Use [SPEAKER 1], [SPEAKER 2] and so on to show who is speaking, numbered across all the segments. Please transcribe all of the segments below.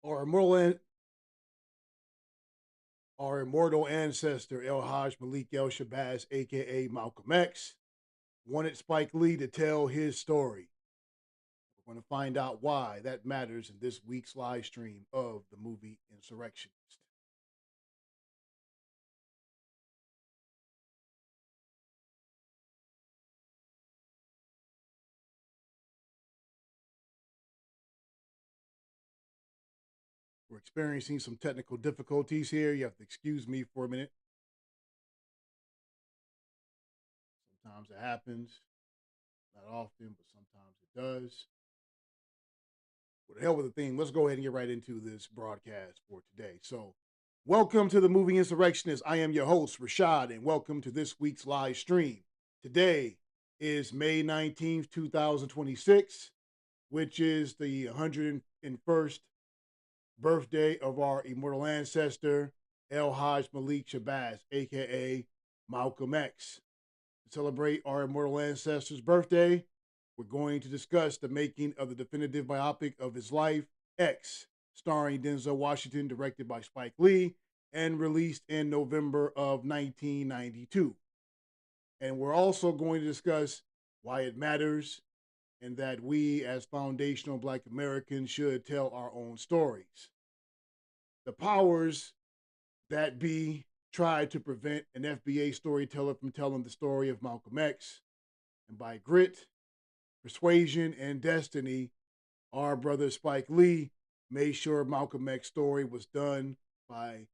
[SPEAKER 1] Our immortal, our immortal ancestor, El-Hajj Malik El-Shabazz, aka Malcolm X, wanted Spike Lee to tell his story. We're going to find out why that matters in this week's live stream of the movie Insurrectionist. We're experiencing some technical difficulties here. You have to excuse me for a minute. Sometimes it happens, not often, but sometimes it does. With the hell with the theme, let's go ahead and get right into this broadcast for today. So, welcome to the movie Insurrectionist. I am your host, Rashad, and welcome to this week's live stream. Today is May 19th, 2026, which is the 101st birthday of our immortal ancestor, El-Hajj Malik Shabazz, aka Malcolm X. To celebrate our immortal ancestor's birthday, we're going to discuss the making of the definitive biopic of his life, X, starring Denzel Washington, directed by Spike Lee, and released in November of 1992. And we're also going to discuss why it matters and that we, as foundational Black Americans, should tell our own stories. The powers that be tried to prevent an FBA storyteller from telling the story of Malcolm X, and by grit, persuasion, and destiny, our brother Spike Lee made sure Malcolm X's story was done by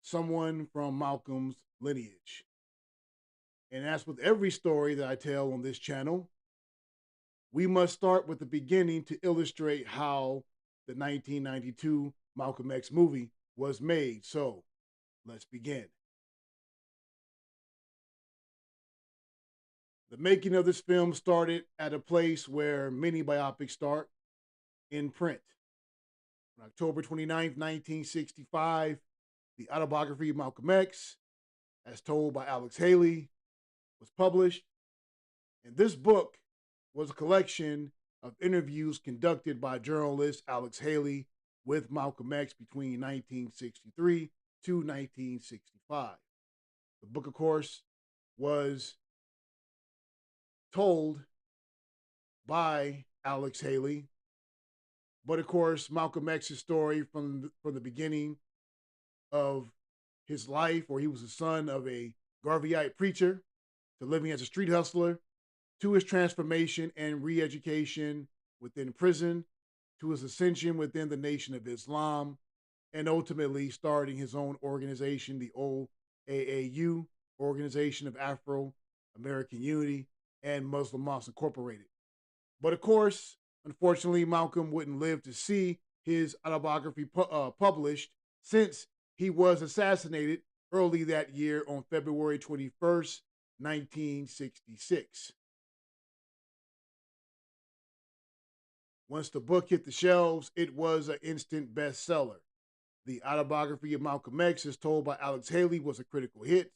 [SPEAKER 1] someone from Malcolm's lineage. And as with every story that I tell on this channel, we must start with the beginning to illustrate how the 1992 Malcolm X movie was made. So let's begin. The making of this film started at a place where many biopics start, in print. On October 29th, 1965, the Autobiography of Malcolm X, as told by Alex Haley, was published. And this book was a collection of interviews conducted by journalist Alex Haley with Malcolm X between 1963 to 1965. The book, of course, was told by Alex Haley, but of course, Malcolm X's story from the beginning of his life, where he was the son of a Garveyite preacher, to living as a street hustler, to his transformation and re education within prison, to his ascension within the Nation of Islam, and ultimately starting his own organization, the OAAU, Organization of Afro American Unity, and Muslim Mosque Incorporated. But of course, unfortunately, Malcolm wouldn't live to see his autobiography published, since he was assassinated early that year on February 21st, 1966. Once the book hit the shelves, it was an instant bestseller. The Autobiography of Malcolm X, as told by Alex Haley, was a critical hit.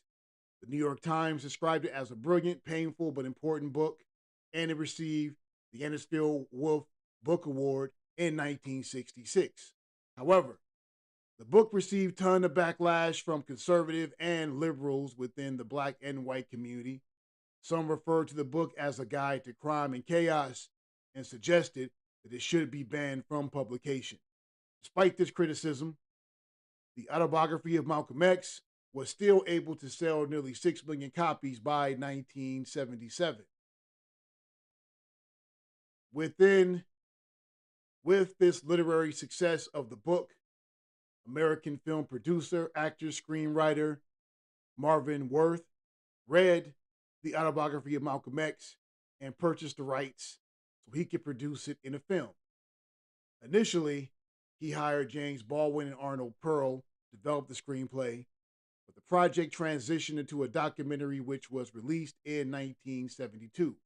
[SPEAKER 1] The New York Times described it as a brilliant, painful, but important book, and it received the Anisfield Wolf Book Award in 1966. However, the book received a ton of backlash from conservative and liberals within the Black and white community. Some referred to the book as a guide to crime and chaos and suggested that it should be banned from publication. Despite this criticism, the Autobiography of Malcolm X was still able to sell nearly 6 million copies by 1977. Within With this literary success of the book, American film producer, actor, screenwriter Marvin Worth read the Autobiography of Malcolm X and purchased the rights so he could produce it in a film. Initially, he hired James Baldwin and Arnold Pearl to develop the screenplay, but the project transitioned into a documentary which was released in 1972.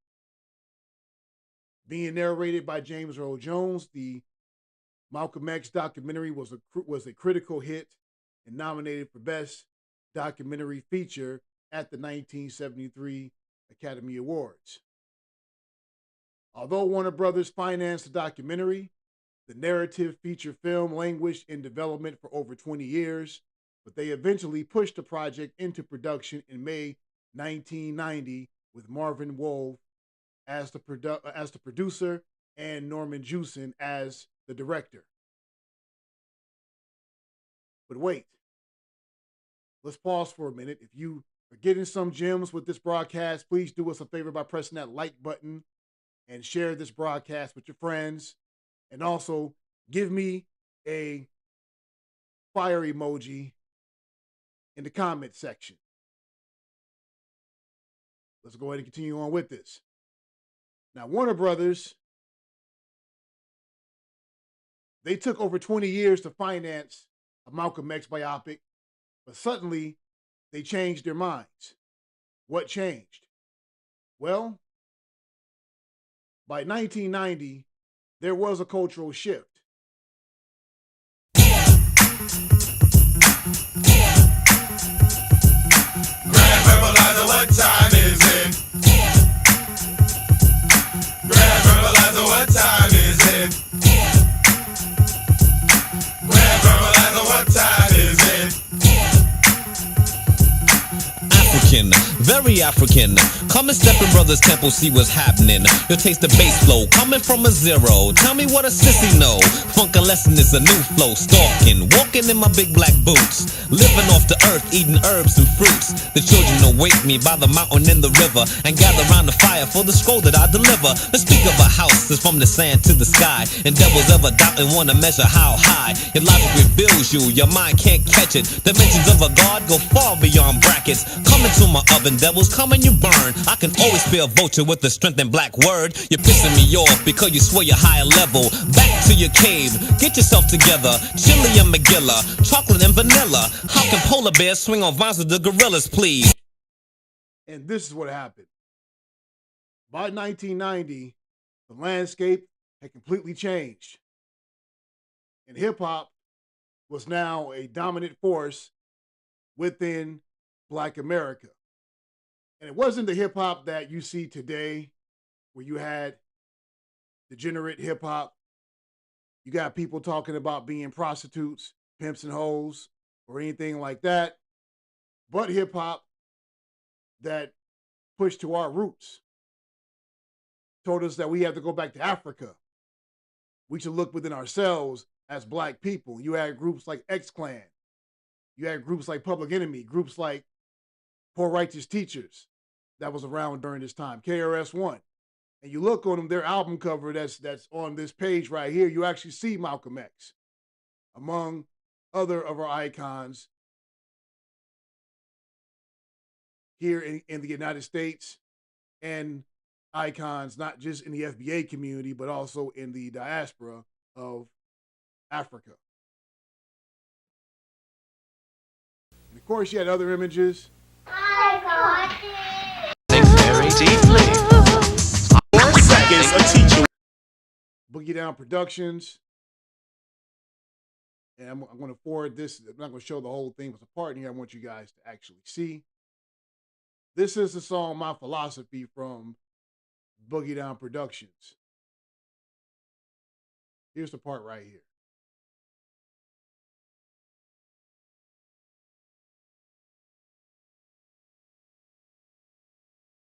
[SPEAKER 1] Being narrated by James Earl Jones, the Malcolm X documentary was a critical hit and nominated for Best Documentary Feature at the 1973 Academy Awards. Although Warner Brothers financed the documentary, The narrative feature film languished in development for over 20 years, but they eventually pushed the project into production in May 1990 with Marvin Wolf as the producer and Norman Jewison as the director. But wait, let's pause for a minute. If you are getting some gems with this broadcast, please do us a favor by pressing that like button and share this broadcast with your friends. And also give me a fire emoji in the comment section. Let's go ahead and continue on with this. Now, Warner Brothers, they took over 20 years to finance a Malcolm X biopic, but suddenly they changed their minds. What changed? Well, by 1990, there was a cultural shift.
[SPEAKER 2] Grand Verbalizer, what time is it? Grand Verbalizer, what time is it? Grand Verbalizer, what time is it?
[SPEAKER 3] African, very African. Come and step in brother's temple, see what's happening. You'll taste the bass flow coming from a zero. Tell me what a sissy know. Funk a lesson is a new flow. Stalking, walking in my big black boots. Living off the earth, eating herbs and fruits. The children await me by the mountain and the river and gather round the fire for the scroll that I deliver. Let's speak of a house that's from the sand to the sky. And devils ever doubt and wanna measure how high. Your logic reveals you, your mind can't catch it. Dimensions of a god go far beyond brackets. Come into my oven, devils, come and you burn. I can always be a vulture with a strength and black word. You're pissing me off because you swear you're higher level. Back to your cave, get yourself together. Chili and Magilla, chocolate and vanilla. How can polar bears swing on vines with the gorillas, please?
[SPEAKER 1] And this is what happened. By 1990, the landscape had completely changed. And hip hop was now a dominant force within Black America. And it wasn't the hip hop that you see today, where you had degenerate hip hop. You got people talking about being prostitutes, pimps, and hoes, or anything like that. But hip hop that pushed to our roots, told us that we have to go back to Africa. We should look within ourselves as Black people. You had groups like X-Clan. You had groups like Public Enemy, groups like Poor Righteous Teachers that was around during this time, KRS-One. And you look on them, their album cover that's on this page right here, you actually see Malcolm X among other of our icons here in the United States, and icons not just in the FBA community, but also in the diaspora of Africa. And of course, you had other images.
[SPEAKER 4] Think very deeply.
[SPEAKER 2] 4 seconds, a teacher.
[SPEAKER 1] Boogie Down Productions. And I'm going to forward this. I'm not going to show the whole thing. It's a part in here I want you guys to actually see. This is the song My Philosophy from Boogie Down Productions. Here's the part right here.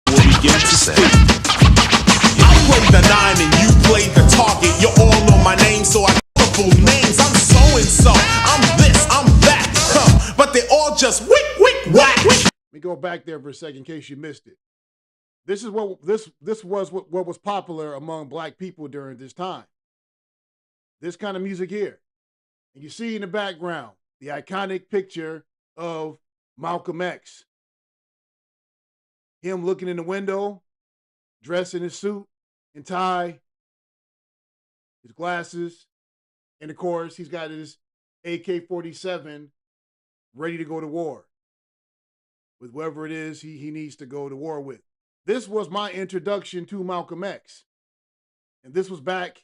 [SPEAKER 2] Begin to say. I play the 9 and you play the target. You're all on my name, so I got full names. I'm so and so. I'm this, I'm that. Huh. But they all just wick, whack.
[SPEAKER 1] Let me go back there for a second in case you missed it. This is what this was what was popular among Black people during this time. This kind of music here. And you see in the background the iconic picture of Malcolm X. Him looking in the window, dressed in his suit and tie, his glasses, and of course, he's got his AK-47 ready to go to war with whoever it is he needs to go to war with. This was my introduction to Malcolm X. And this was back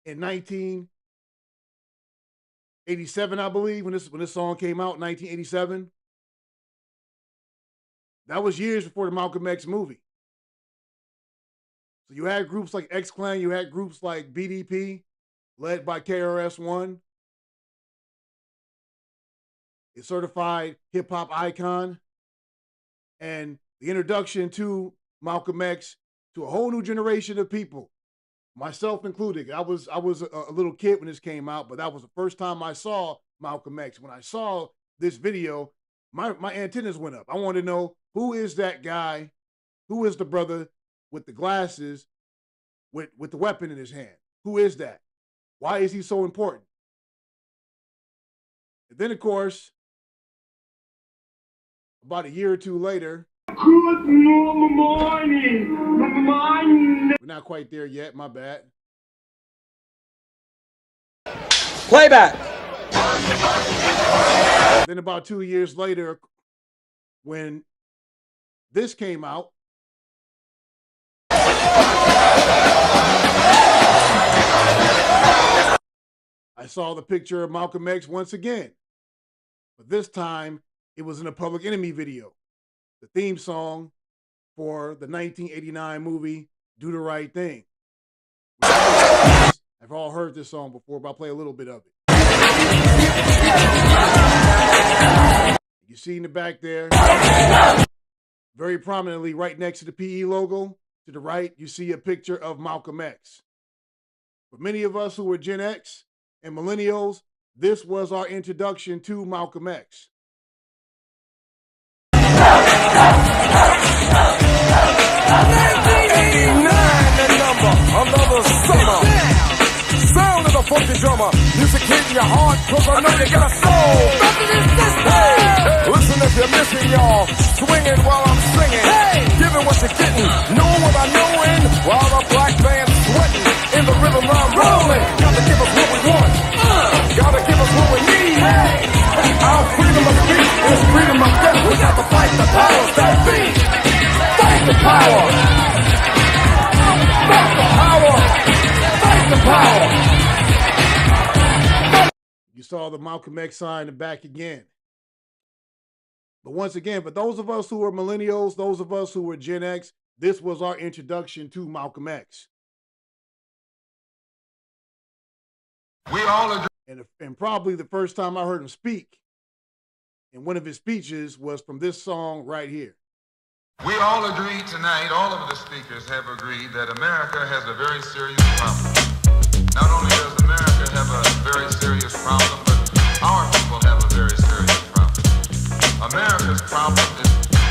[SPEAKER 1] in 1987, I believe, when this song came out, 1987. That was years before the Malcolm X movie. So you had groups like X-Clan, you had groups like BDP, led by KRS-One, a certified hip-hop icon, and the introduction to Malcolm X to a whole new generation of people, myself included. I was a little kid when this came out, but that was the first time I saw Malcolm X. When I saw this video, my antennas went up. I wanted to know, who is that guy? Who is the brother with the glasses with the weapon in his hand? Who is that? Why is he so important? And then, of course, about a year or two later,
[SPEAKER 5] good morning.
[SPEAKER 1] we're not quite there yet, my bad.
[SPEAKER 6] Playback.
[SPEAKER 1] Then about 2 years later, when this came out, I saw the picture of Malcolm X once again. But this time, it was in a Public Enemy video. The theme song for the 1989 movie, Do the Right Thing. I've all heard this song before, but I'll play a little bit of it. You see in the back there, very prominently right next to the PE logo, to the right, you see a picture of Malcolm X. For many of us who were Gen X and millennials, this was our introduction to Malcolm X.
[SPEAKER 7] 1989, the number, another summer. Sound of the funky drummer. Music hitting your heart, cause I know you got a soul. Hey, listen if you're missing, y'all. Swinging while I'm singing. Hey, giving what you're getting. Know what I knowin'. While the black man's sweating. In the rhythm I'm rolling. Gotta give us what we want. Gotta give us what we need. Hey, our freedom of speech is freedom of death. We got to fight the powers that be. Fight the power. Fight the power. Fight the power.
[SPEAKER 1] You saw the Malcolm X sign in the back again. But once again, for those of us who are millennials, those of us who were Gen X, this was our introduction to Malcolm X.
[SPEAKER 8] We all agree.
[SPEAKER 1] And probably the first time I heard him speak in one of his speeches was from this song right here.
[SPEAKER 8] We all agree tonight, all of the speakers have agreed that America has a very serious problem. Not only does America have a very serious problem, but our people have a very serious problem. America's problem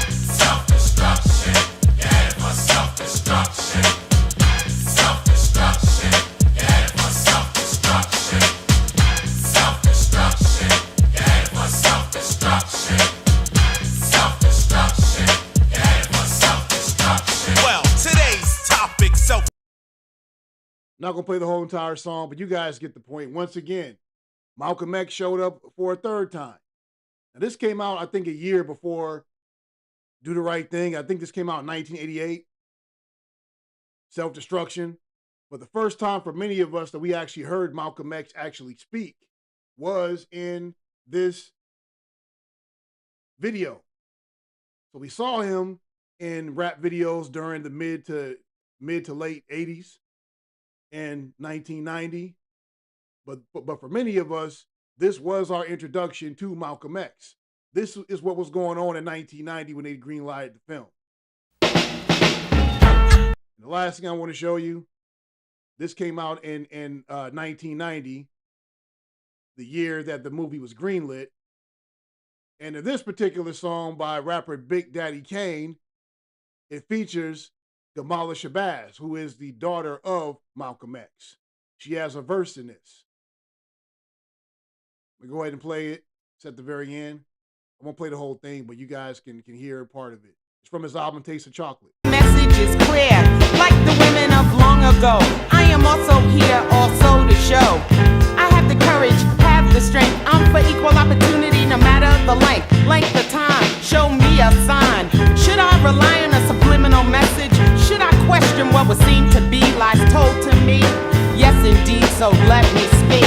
[SPEAKER 8] is self-destruction. Yeah, for self-destruction. Self-destruction. Yeah, for self-destruction. Self-destruction. Yeah, for self-destruction. Self-destruction. Yeah, for self-destruction.
[SPEAKER 2] Well, today's topic,
[SPEAKER 1] Not gonna play the whole entire song, but you guys get the point. Once again, Malcolm X showed up for a third time. Now this came out, I think, a year before Do the Right Thing. I think this came out in 1988. Self-destruction. But the first time for many of us that we actually heard Malcolm X actually speak was in this video. So we saw him in rap videos during the mid to late 80s and 1990. But for many of us, this was our introduction to Malcolm X. This is what was going on in 1990 when they greenlighted the film. And the last thing I want to show you, this came out in 1990, the year that the movie was greenlit. And in this particular song by rapper Big Daddy Kane, it features El-Hajj, who is the daughter of Malcolm X. She has a verse in this. We go ahead and play it. It's at the very end. I won't play the whole thing, but you guys can hear part of it. It's from his album Taste of Chocolate.
[SPEAKER 9] Message is clear, like the women of long ago. I am also here, also to show. I have the courage, have the strength. I'm for equal opportunity, no matter the length of time. Show me a sign. Should I rely on a subliminal message? Should I question what would seem to be lies told to me? Yes, indeed, so let me speak.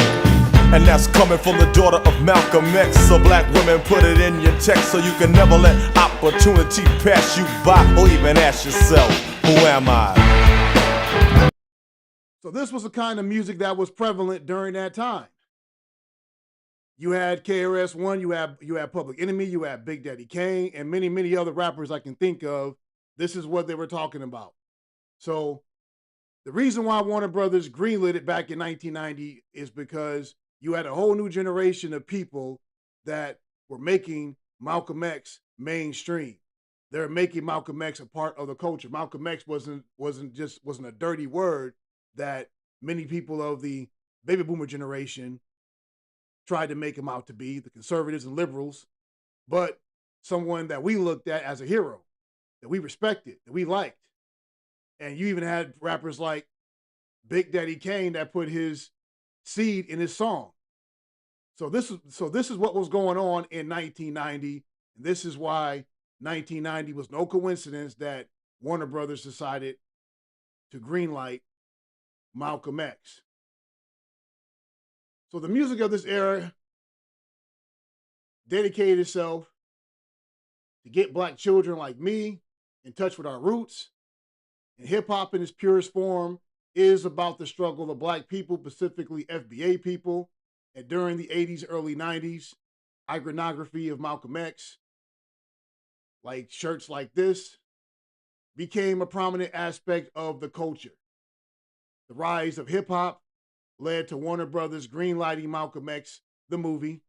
[SPEAKER 7] And that's coming from the daughter of Malcolm X. So black women, put it in your text so you can never let opportunity pass you by, or even ask yourself, who am I?
[SPEAKER 1] So this was the kind of music that was prevalent during that time. You had KRS-One, you had Public Enemy, you had Big Daddy Kane, and many, many other rappers I can think of. This is what they were talking about. So the reason why Warner Brothers greenlit it back in 1990 is because you had a whole new generation of people that were making Malcolm X mainstream. They're making Malcolm X a part of the culture. Malcolm X wasn't a dirty word that many people of the baby boomer generation tried to make him out to be, the conservatives and liberals, but someone that we looked at as a hero, that we respected, that we liked. And you even had rappers like Big Daddy Kane that put his seed in his song. So this is what was going on in 1990. And this is why 1990 was no coincidence that Warner Brothers decided to greenlight Malcolm X. So the music of this era dedicated itself to get black children like me in touch with our roots. And hip hop in its purest form is about the struggle of black people, specifically FBA people. And during the 80s, early 90s, iconography of Malcolm X, like shirts like this, became a prominent aspect of the culture. The rise of hip hop led to Warner Brothers greenlighting Malcolm X, the movie.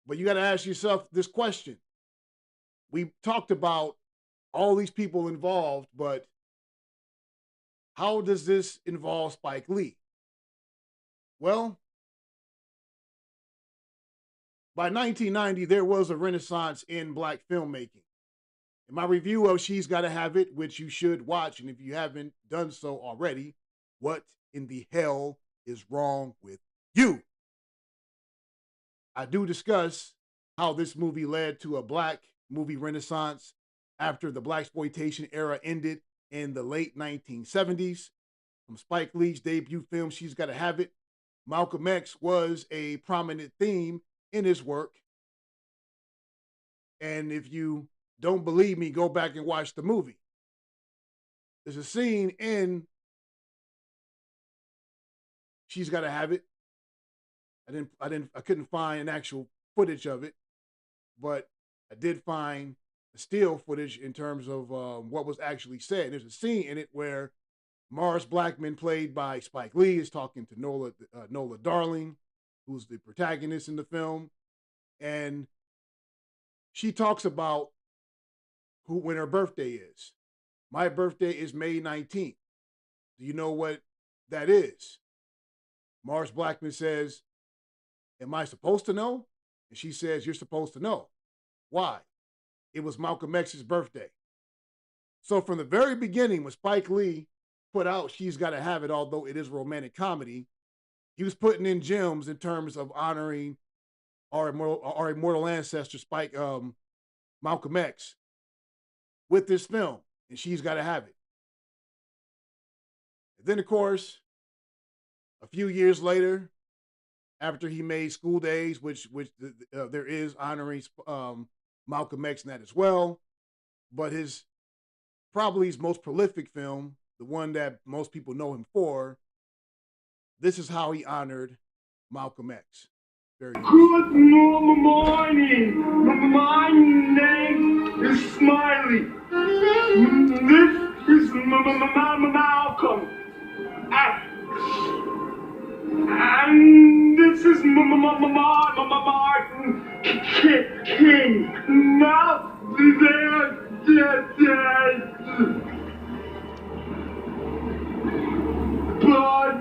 [SPEAKER 1] But you got to ask yourself this question. We talked about all these people involved, but how does this involve Spike Lee? Well, by 1990, there was a renaissance in black filmmaking. In my review of She's Gotta Have It, which you should watch, and if you haven't done so already, what in the hell is wrong with you? I do discuss how this movie led to a black movie renaissance after the blaxploitation era ended in the late 1970s. From Spike Lee's debut film, She's Gotta Have It, Malcolm X was a prominent theme in his work. And if you don't believe me, go back and watch the movie. There's a scene in She's Gotta Have It. I couldn't find an actual footage of it, but I did find a still footage in terms of what was actually said. There's a scene in it where Morris Blackman, played by Spike Lee, is talking to Nola Darling, who's the protagonist in the film, and she talks about when her birthday is. My birthday is May 19th. Do you know what that is? Morris Blackman says, am I supposed to know? And she says, you're supposed to know. Why? It was Malcolm X's birthday. So from the very beginning, when Spike Lee put out She's Gotta Have It, although it is a romantic comedy, he was putting in gems in terms of honoring our immortal ancestor, Malcolm X, with this film, and She's Gotta Have It. And then, of course, a few years later, after he made School Days, which there is honoring Malcolm X in that as well, but probably his most prolific film, the one that most people know him for, this is how he honored Malcolm X.
[SPEAKER 5] Good morning. My name is Smiley. This is Malcolm X. And this is Martin King. Now they're dead. But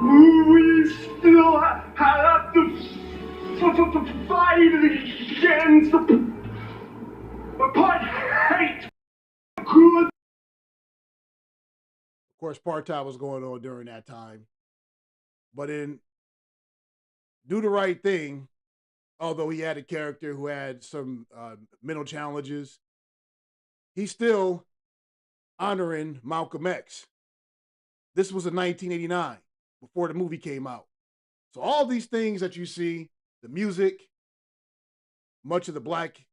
[SPEAKER 5] we still have to fight against apartheid. Good.
[SPEAKER 1] Of course, apartheid was going on during that time. But in Do the Right Thing, although he had a character who had some mental challenges, he's still honoring Malcolm X. This was in 1989, before the movie came out. So all these things that you see, the music, much of the black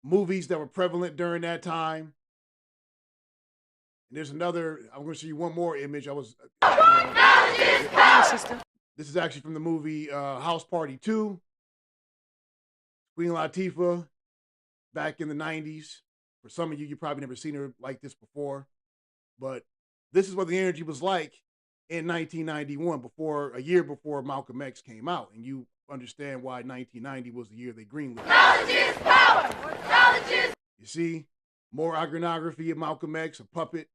[SPEAKER 1] movies that were prevalent during that time, And there's another, I'm going to show you one more image. This is actually from the movie House Party 2. Queen Latifah, back in the 90s. For some of you, you probably never seen her like this before. But this is what the energy was like in 1991, a year before Malcolm X came out. And you understand why 1990 was the year they greenlit.
[SPEAKER 10] Knowledge is power. Knowledge is.
[SPEAKER 1] You see, more iconography of Malcolm X, a puppet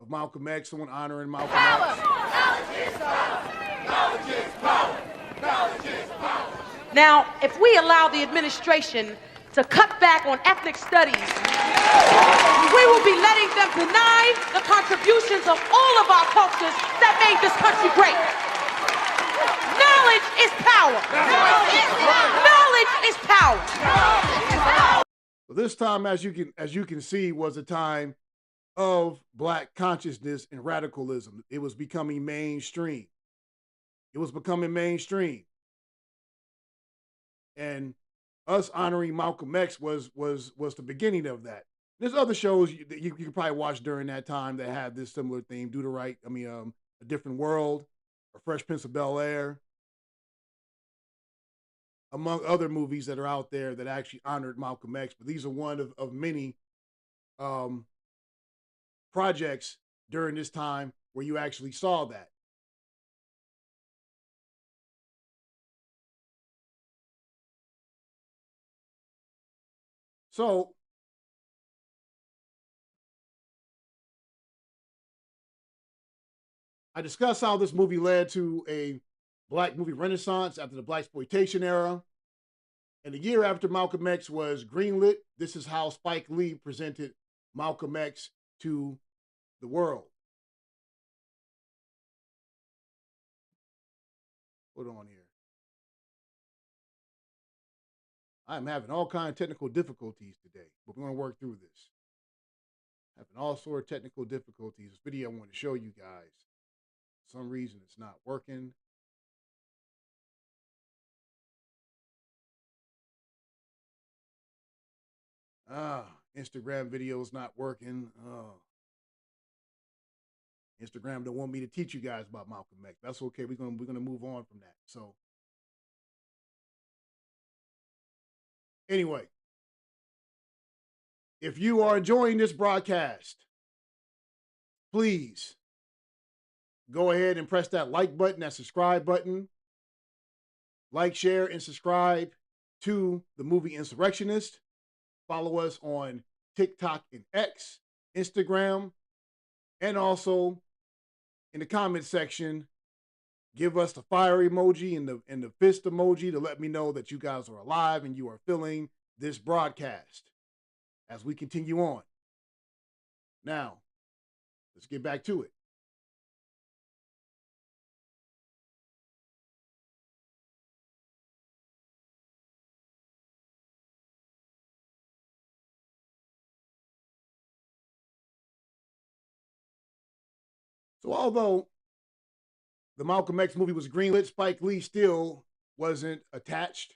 [SPEAKER 1] of Malcolm X, someone honoring Malcolm X.
[SPEAKER 10] Knowledge is power. Knowledge is power. Knowledge is power.
[SPEAKER 11] Now, if we allow the administration to cut back on ethnic studies, we will be letting them deny the contributions of all of our cultures that made this country great. Knowledge is power. Knowledge is power.
[SPEAKER 1] So this time, as you can see, was a time of Black consciousness and radicalism. It was becoming mainstream. And us honoring Malcolm X was the beginning of that. There's other shows that you could probably watch during that time that have this similar theme. A Different World, or Fresh Prince of Bel-Air, among other movies that are out there that actually honored Malcolm X. But these are one of many projects during this time where you actually saw that. So I discussed how this movie led to a Black movie renaissance after the Blaxploitation era. And a year after Malcolm X was greenlit, this is how Spike Lee presented Malcolm X to the world. Hold on here. I'm having all kinds of technical difficulties today, but we're going to work through this. Having all sorts of technical difficulties. This video I want to show you guys. For some reason, it's not working. Instagram video's not working. Instagram don't want me to teach you guys about Malcolm X. That's okay. We're gonna move on from that. So anyway, if you are enjoying this broadcast, please go ahead and press that like button, that subscribe button. Like, share, and subscribe to the movie Insurrectionist. Follow us on TikTok and X, Instagram, and also in the comment section, give us the fire emoji and the fist emoji to let me know that you guys are alive and you are feeling this broadcast as we continue on. Now, let's get back to it. So although the Malcolm X movie was greenlit, Spike Lee still wasn't attached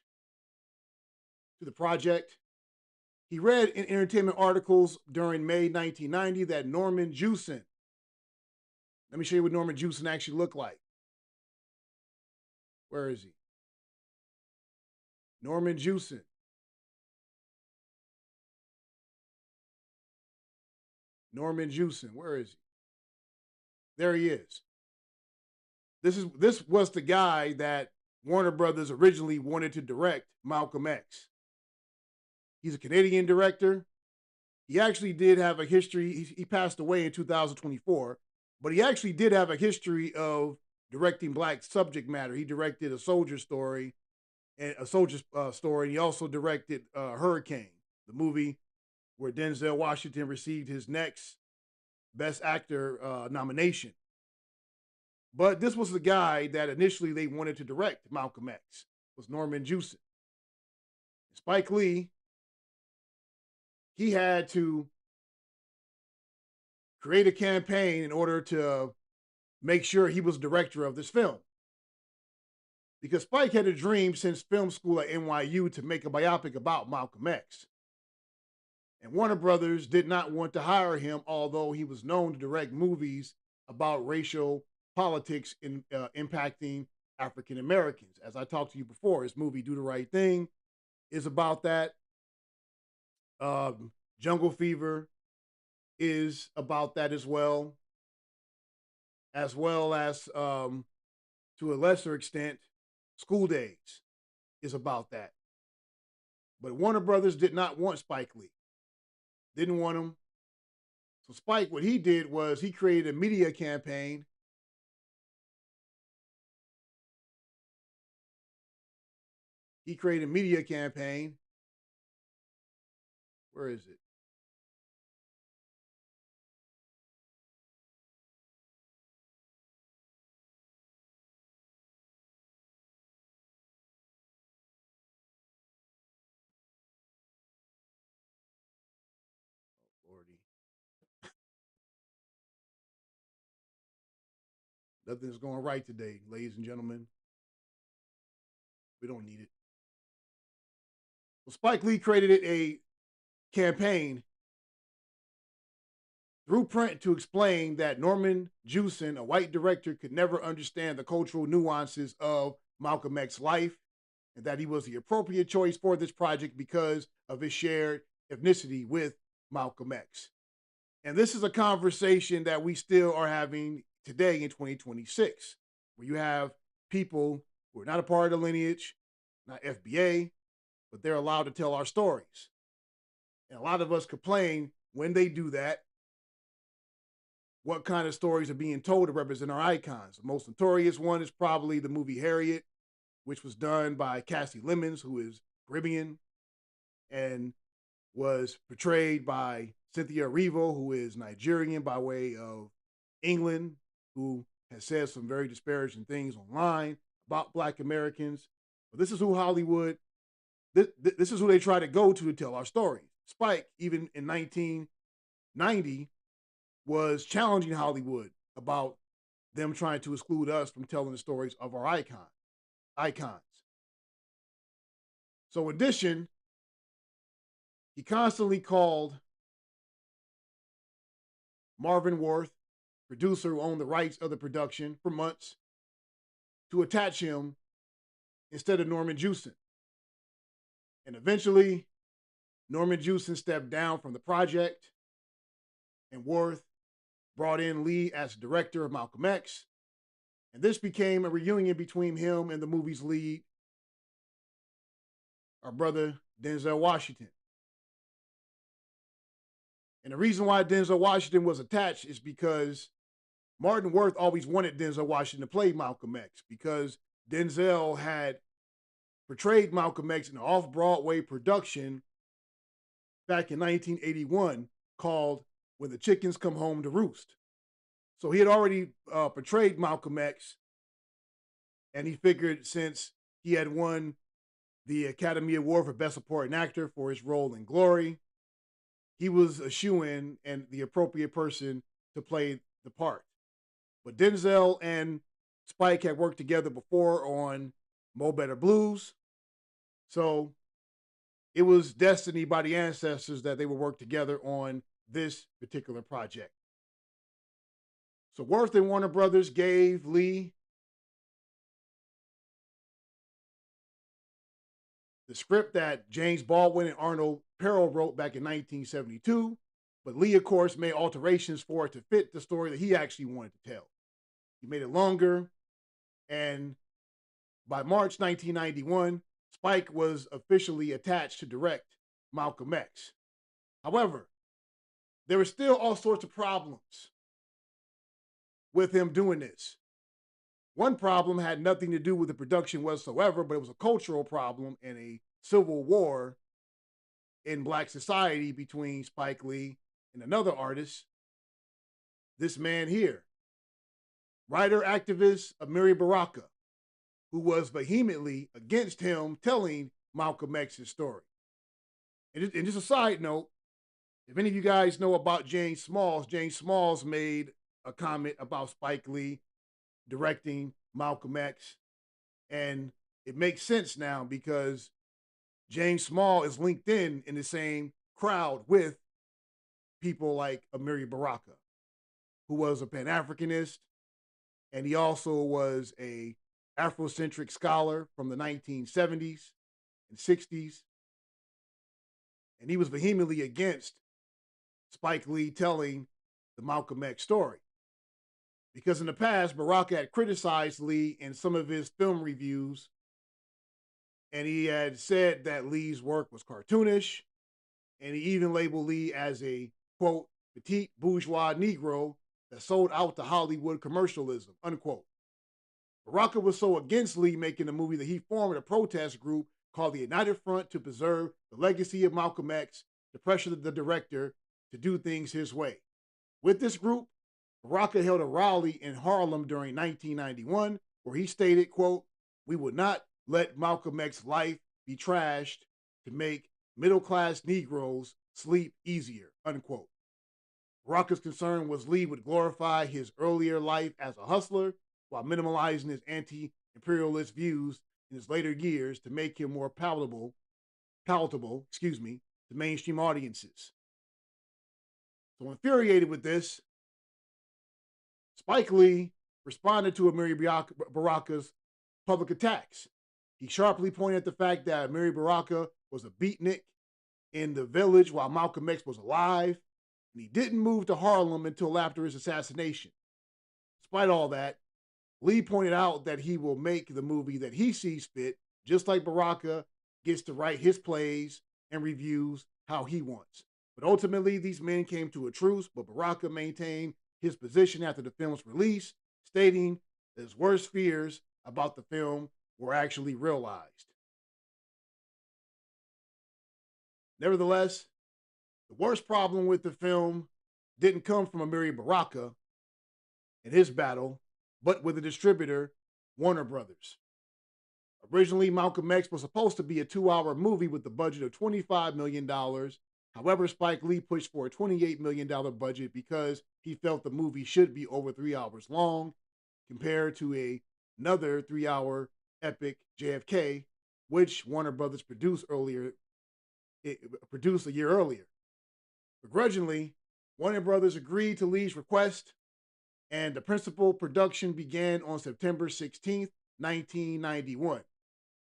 [SPEAKER 1] to the project. He read in entertainment articles during May 1990 that Norman Jewison, let me show you what Norman Jewison actually looked like. Where is he? Norman Jewison. Norman Jewison, where is he? There he is. This was the guy that Warner Brothers originally wanted to direct Malcolm X. He's a Canadian director. He actually did have a history. He passed away in 2024, but he actually did have a history of directing Black subject matter. He directed A Soldier Story, and he also directed Hurricane, the movie where Denzel Washington received his next Best Actor nomination. But this was the guy that initially they wanted to direct Malcolm X, was Norman Jewison. Spike Lee, he had to create a campaign in order to make sure he was director of this film. Because Spike had a dream since film school at NYU to make a biopic about Malcolm X. And Warner Brothers did not want to hire him, although he was known to direct movies about racial politics impacting African Americans. As I talked to you before, his movie Do the Right Thing is about that. Jungle Fever is about that as well as to a lesser extent, School Days is about that. But Warner Brothers did not want Spike Lee. Didn't want him. So Spike, what he did was he created a media campaign. Where is it? Oh, Lordy. Nothing's going right today, ladies and gentlemen. We don't need it. Well, Spike Lee created a campaign through print to explain that Norman Jewison, a white director, could never understand the cultural nuances of Malcolm X's life, and that he was the appropriate choice for this project because of his shared ethnicity with Malcolm X. And this is a conversation that we still are having today in 2026, where you have people who are not a part of the lineage, not FBA, but they're allowed to tell our stories. And a lot of us complain when they do that, what kind of stories are being told to represent our icons. The most notorious one is probably the movie Harriet, which was done by Cassie Lemons, who is Caribbean, and was portrayed by Cynthia Erivo, who is Nigerian by way of England, who has said some very disparaging things online about Black Americans. But this is who Hollywood, this is who they try to go to tell our stories. Spike, even in 1990, was challenging Hollywood about them trying to exclude us from telling the stories of our icons. So in addition, he constantly called Marvin Worth, producer who owned the rights of the production, for months to attach him instead of Norman Jewison. And eventually, Norman Jewison stepped down from the project, and Worth brought in Lee as director of Malcolm X. And this became a reunion between him and the movie's lead, our brother Denzel Washington. And the reason why Denzel Washington was attached is because Martin Worth always wanted Denzel Washington to play Malcolm X, because Denzel had portrayed Malcolm X in an off-Broadway production back in 1981 called When the Chickens Come Home to Roost. So he had already portrayed Malcolm X, and he figured since he had won the Academy Award for Best Supporting Actor for his role in Glory, he was a shoo-in and the appropriate person to play the part. But Denzel and Spike had worked together before on Mo Better Blues, so it was destiny by the ancestors that they would work together on this particular project. So Worth and Warner Brothers gave Lee the script that James Baldwin and Arnold Perrill wrote back in 1972, but Lee, of course, made alterations for it to fit the story that he actually wanted to tell. He made it longer, and by March 1991, Spike was officially attached to direct Malcolm X. However, there were still all sorts of problems with him doing this. One problem had nothing to do with the production whatsoever, but it was a cultural problem and a civil war in Black society between Spike Lee and another artist, this man here, writer activist Amiri Baraka, who was vehemently against him telling Malcolm X's story. And just a side note, if any of you guys know about James Smalls made a comment about Spike Lee directing Malcolm X, and it makes sense now because James Small is linked in the same crowd with people like Amiri Baraka, who was a Pan-Africanist, and he also was a Afrocentric scholar from the 1970s and 60s. And he was vehemently against Spike Lee telling the Malcolm X story. Because in the past, Baraka had criticized Lee in some of his film reviews, and he had said that Lee's work was cartoonish, and he even labeled Lee as a, quote, petite bourgeois Negro that sold out to Hollywood commercialism, unquote. Baraka was so against Lee making the movie that he formed a protest group called the United Front to preserve the legacy of Malcolm X to pressure the director to do things his way. With this group, Baraka held a rally in Harlem during 1991 where he stated, quote, "We would not let Malcolm X's life be trashed to make middle-class Negroes sleep easier," unquote. Baraka's concern was Lee would glorify his earlier life as a hustler while minimalizing his anti-imperialist views in his later years to make him more palatable to mainstream audiences. So infuriated with this, Spike Lee responded to Amiri Baraka's public attacks. He sharply pointed at the fact that Amiri Baraka was a beatnik in the village while Malcolm X was alive, and he didn't move to Harlem until after his assassination. Despite all that, Lee pointed out that he will make the movie that he sees fit, just like Baraka gets to write his plays and reviews how he wants. But ultimately, these men came to a truce, but Baraka maintained his position after the film's release, stating that his worst fears about the film were actually realized. Nevertheless, the worst problem with the film didn't come from Amiri Baraka and his battle, but with the distributor, Warner Brothers. Originally, Malcolm X was supposed to be a 2-hour movie with a budget of $25 million. However, Spike Lee pushed for a $28 million budget because he felt the movie should be over 3 hours long, compared to another 3-hour epic, JFK, which Warner Brothers produced a year earlier. Begrudgingly, Warner Brothers agreed to Lee's request, and the principal production began on September 16th, 1991.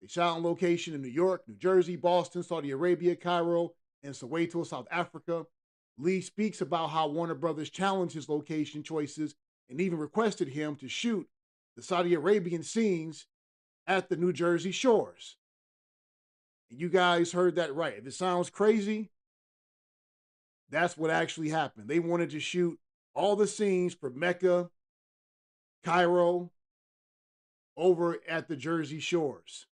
[SPEAKER 1] They shot on location in New York, New Jersey, Boston, Saudi Arabia, Cairo, and Soweto, South Africa. Lee speaks about how Warner Brothers challenged his location choices and even requested him to shoot the Saudi Arabian scenes at the New Jersey shores. And you guys heard that right. If it sounds crazy, that's what actually happened. They wanted to shoot all the scenes for Mecca, Cairo, over at the Jersey shores.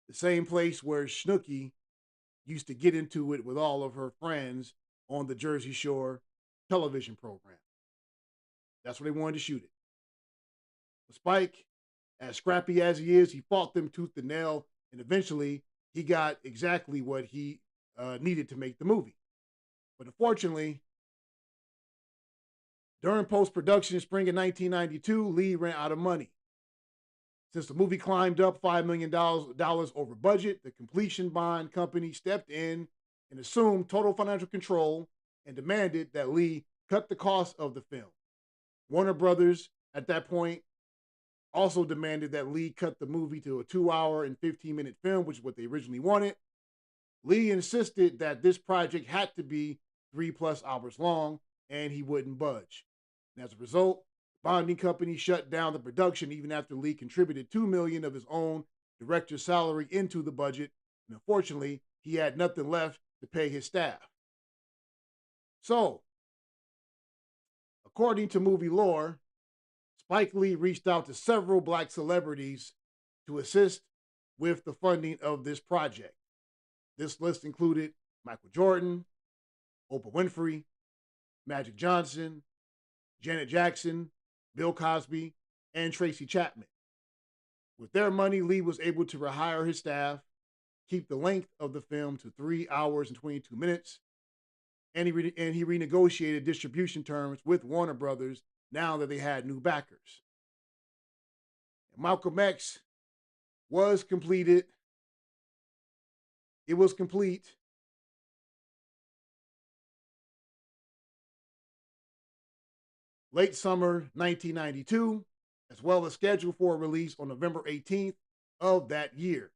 [SPEAKER 1] The same place where Snooki used to get into it with all of her friends on the Jersey Shore television program. That's where they wanted to shoot it. Spike, as scrappy as he is, he fought them tooth and nail, and eventually he got exactly what he needed to make the movie. But unfortunately, during post-production in spring of 1992, Lee ran out of money. Since the movie climbed up $5 million over budget, the completion bond company stepped in and assumed total financial control and demanded that Lee cut the cost of the film. Warner Brothers, at that point, also demanded that Lee cut the movie to a 2-hour and 15-minute film, which is what they originally wanted. Lee insisted that this project had to be 3+ hours long, and he wouldn't budge. And as a result, the bonding company shut down the production even after Lee contributed $2 million of his own director's salary into the budget, and unfortunately, he had nothing left to pay his staff. So, according to movie lore, Spike Lee reached out to several black celebrities to assist with the funding of this project. This list included Michael Jordan, Oprah Winfrey, Magic Johnson, Janet Jackson, Bill Cosby, and Tracy Chapman. With their money, Lee was able to rehire his staff, keep the length of the film to 3 hours and 22 minutes, and he renegotiated distribution terms with Warner Brothers now that they had new backers. And Malcolm X was completed. It was complete late summer 1992, as well as scheduled for a release on November 18th of that year.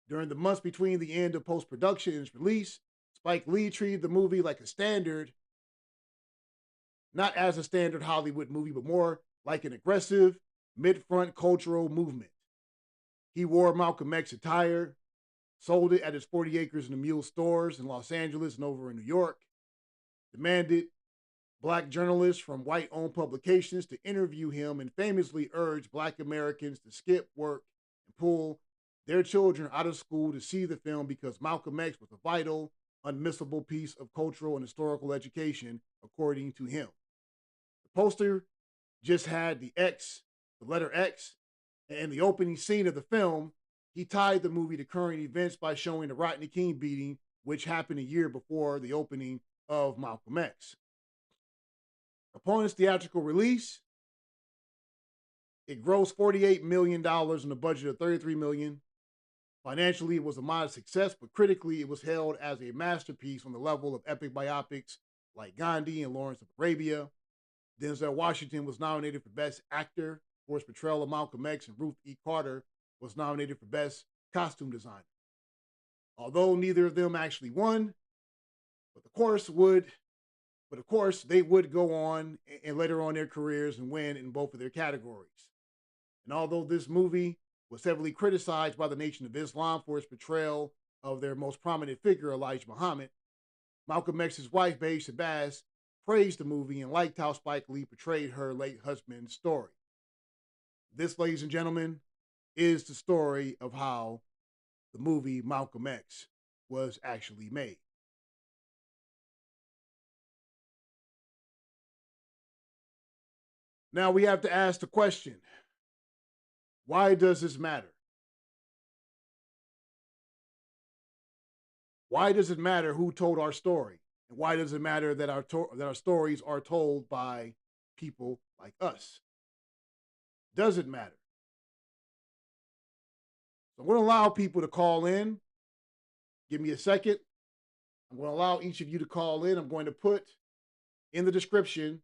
[SPEAKER 1] During the months between the end of post-production and its release, Spike Lee treated the movie like a standard, not as a standard Hollywood movie, but more like an aggressive, mid-front cultural movement. He wore Malcolm X attire, sold it at his 40 Acres and a Mule stores in Los Angeles and over in New York, demanded Black journalists from white-owned publications to interview him, and famously urged Black Americans to skip work and pull their children out of school to see the film because Malcolm X was a vital, unmissable piece of cultural and historical education, according to him. The poster just had the X, the letter X, and in the opening scene of the film, he tied the movie to current events by showing the Rodney King beating, which happened a year before the opening of Malcolm X. Upon its theatrical release, it grossed $48 million on a budget of $33 million. Financially, it was a modest success, but critically, it was hailed as a masterpiece on the level of epic biopics like Gandhi and Lawrence of Arabia. Denzel Washington was nominated for Best Actor for his portrayal of Malcolm X, and Ruth E. Carter was nominated for Best Costume Designer. Although neither of them actually won, but of course, they would go on and later on their careers and win in both of their categories. And although this movie was heavily criticized by the Nation of Islam for its portrayal of their most prominent figure, Elijah Muhammad, Malcolm X's wife, El-Shabazz, praised the movie and liked how Spike Lee portrayed her late husband's story. This, ladies and gentlemen, is the story of how the movie Malcolm X was actually made. Now we have to ask the question, why does this matter? Why does it matter who told our story? And why does it matter that our stories are told by people like us? Does it matter? So I'm going to allow people to call in. Give me a second. I'm going to allow each of you to call in. I'm going to put in the description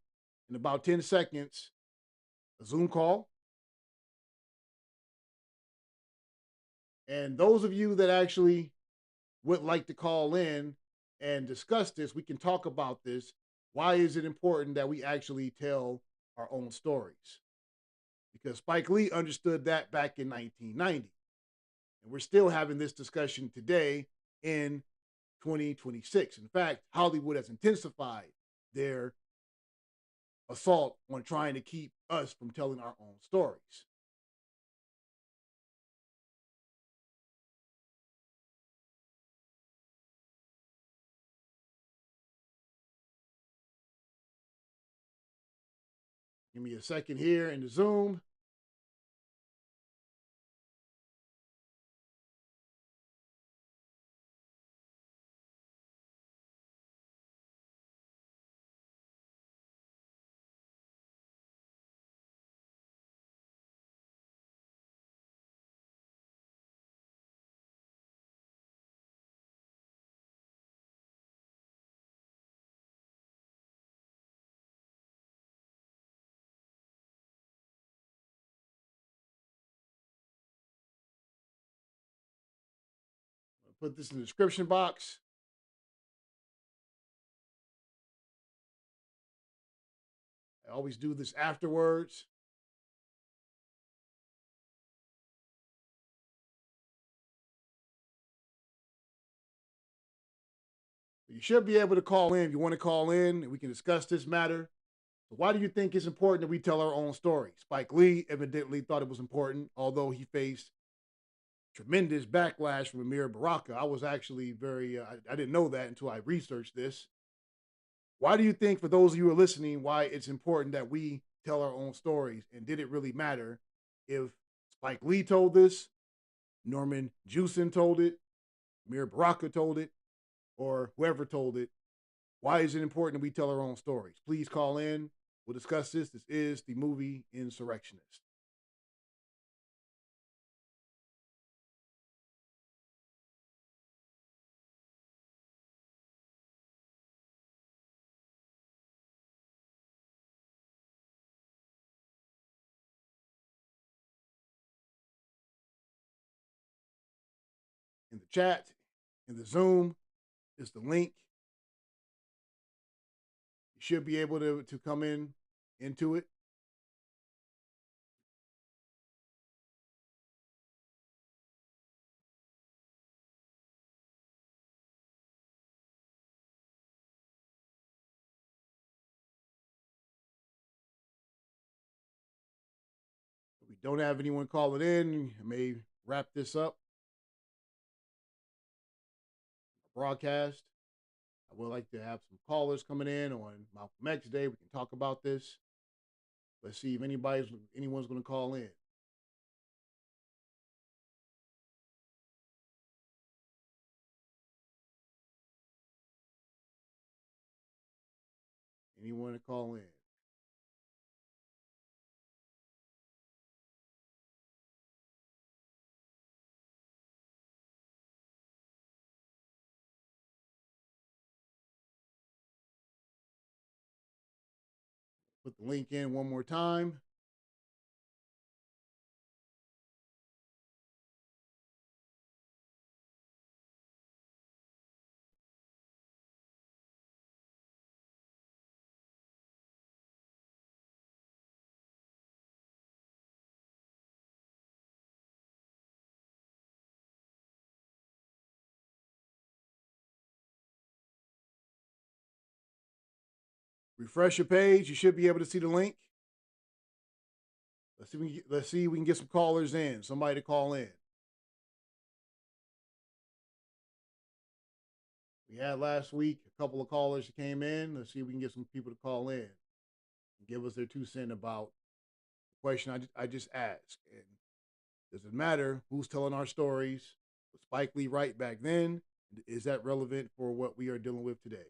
[SPEAKER 1] in about 10 seconds a Zoom call. And those of you that actually would like to call in and discuss this, we can talk about this. Why is it important that we actually tell our own stories? Because Spike Lee understood that back in 1990. And we're still having this discussion today in 2026. In fact, Hollywood has intensified their assault on trying to keep us from telling our own stories. Give me a second here in the Zoom. I'll put this in the description box. I always do this afterwards. You should be able to call in if you want to call in, and we can discuss this matter. So why do you think it's important that we tell our own story? Spike Lee evidently thought it was important, although he faced tremendous backlash from Amir Baraka. I was actually I didn't know that until I researched this. Why do you think, for those of you who are listening, why it's important that we tell our own stories? And did it really matter if Spike Lee told this, Norman Jewison told it, Amir Baraka told it, or whoever told it? Why is it important that we tell our own stories? Please call in. We'll discuss this. This is the movie Insurrectionist. in the chat, in the Zoom, is the link. You should be able to come into it. If we don't have anyone calling in, I may wrap this up. Broadcast. I would like to have some callers coming in on Malcolm X Day. We can talk about this. Let's see if anyone's going to call in. Anyone to call in? Put the link in one more time. Refresh your page. You should be able to see the link. Let's see if we can get some callers in. Somebody to call in. We had last week a couple of callers that came in. Let's see if we can get some people to call in and give us their 2 cents about the question I just asked. And does it matter who's telling our stories? Was Spike Lee right back then? Is that relevant for what we are dealing with today?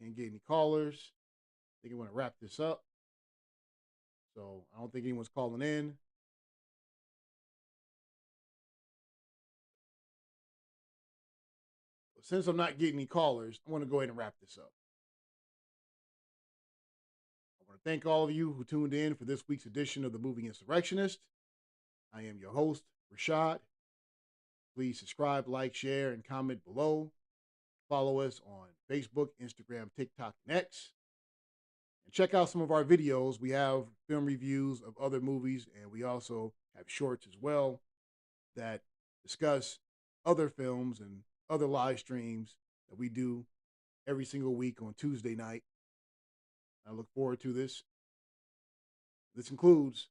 [SPEAKER 1] Can't get any callers. I think I want to wrap this up. So I don't think anyone's calling in. But since I'm not getting any callers, I want to go ahead and wrap this up. I want to thank all of you who tuned in for this week's edition of the Movie Insurrectionist. I am your host, Rashad. Please subscribe, like, share, and comment below. Follow us on Facebook, Instagram, TikTok, and X. And check out some of our videos. We have film reviews of other movies, and we also have shorts as well that discuss other films and other live streams that we do every single week on Tuesday night. I look forward to this. This includes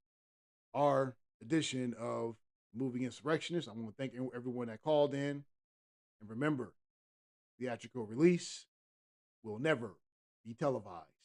[SPEAKER 1] our edition of Movie Insurrectionist. I want to thank everyone that called in. And remember, theatrical release will never be televised.